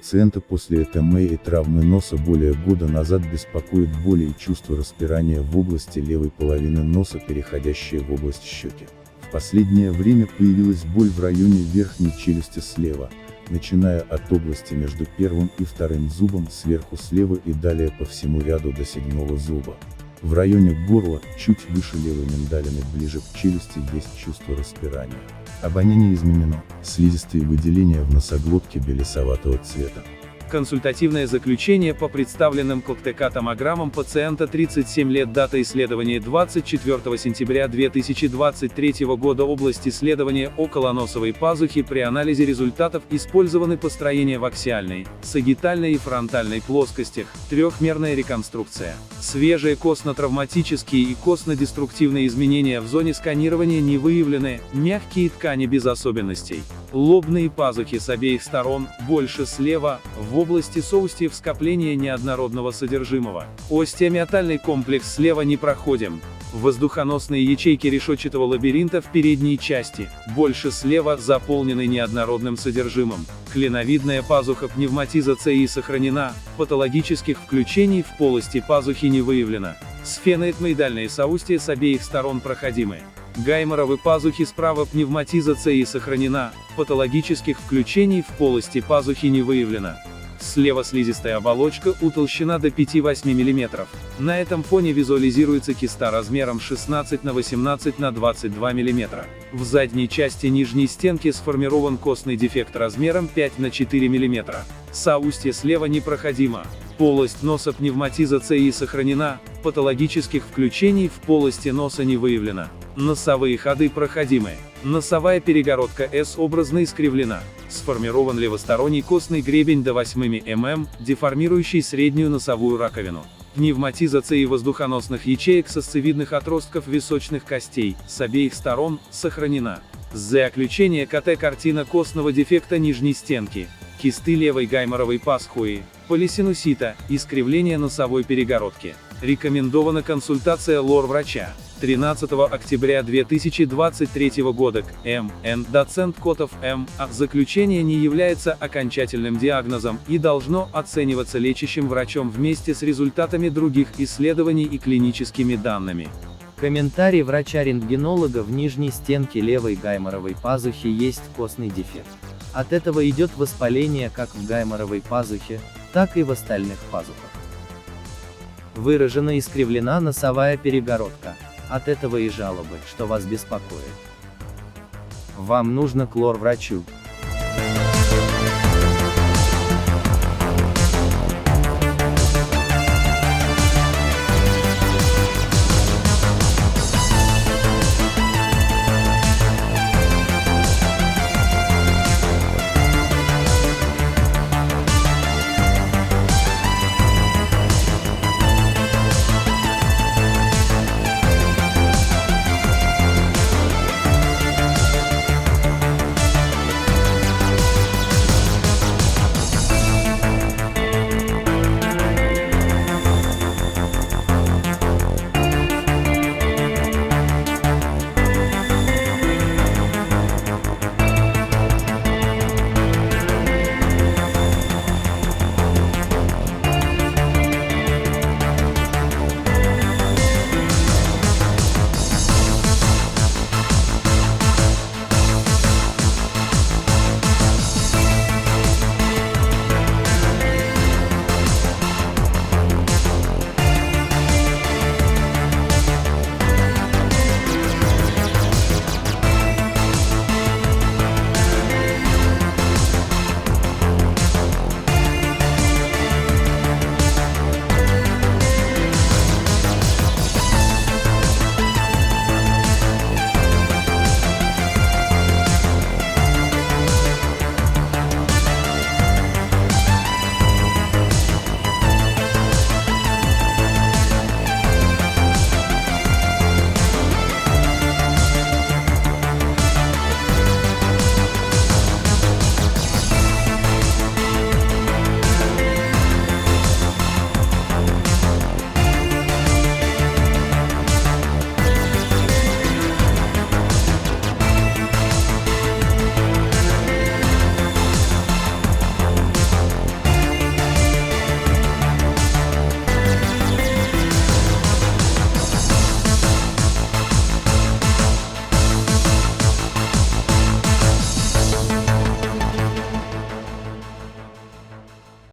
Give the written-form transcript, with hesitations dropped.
пациента после ЭТМ и травмы носа более года назад беспокоит боли и чувство распирания в области левой половины носа, переходящие в область щеки. В последнее время появилась боль в районе верхней челюсти слева, начиная от области между первым и вторым зубом, сверху слева и далее по всему ряду до седьмого зуба. В районе горла, чуть выше левой миндалины, ближе к челюсти, есть чувство распирания. Обоняние изменено, слизистые выделения в носоглотке белесоватого цвета. Консультативное заключение по представленным КТК-томограммам пациента 37 лет, дата исследования 24 сентября 2023 года, область исследования околоносовой пазухи, при анализе результатов использованы построения в аксиальной, сагитальной и фронтальной плоскостях, трехмерная реконструкция. Свежие костно-травматические и костно-деструктивные изменения в зоне сканирования не выявлены, мягкие ткани без особенностей. Лобные пазухи с обеих сторон, больше слева, в области соустьев скопления неоднородного содержимого. Остеомиотальный комплекс слева не проходим. Воздухоносные ячейки решетчатого лабиринта в передней части, больше слева, заполнены неоднородным содержимым. Клиновидная пазуха пневматиза ЦИ сохранена, патологических включений в полости пазухи не выявлено. Сфеноэтмоидальные соустья с обеих сторон проходимы. Гайморовы пазухи справа, пневматиза ЦИ сохранена, патологических включений в полости пазухи не выявлено. Слева слизистая оболочка утолщена до 5-8 мм. На этом фоне визуализируется киста размером 16 на 18 на 22 мм. В задней части нижней стенки сформирован костный дефект размером 5 на 4 мм. Соустье слева непроходимо. Полость носа пневматиза ЦИ сохранена, патологических включений в полости носа не выявлено. Носовые ходы проходимы. Носовая перегородка S-образно искривлена. Сформирован левосторонний костный гребень до 8 мм, деформирующий среднюю носовую раковину. Пневматиза ЦИ воздухоносных ячеек сосцевидных отростков височных костей, с обеих сторон, сохранена. Заключение КТ: картина костного дефекта нижней стенки, кисты левой гайморовой пазухи, полисинусита, искривление носовой перегородки. Рекомендована консультация лор-врача. 13 октября 2023 года к М.Н. доцент Котов М.А. Заключение не является окончательным диагнозом и должно оцениваться лечащим врачом вместе с результатами других исследований и клиническими данными. Комментарий врача-рентгенолога: в нижней стенке левой гайморовой пазухи есть костный дефект. От этого идет воспаление как в гайморовой пазухе, так и в остальных пазухах. Выраженно искривлена носовая перегородка. От этого и жалобы, что вас беспокоит. Вам нужно к лор-врачу.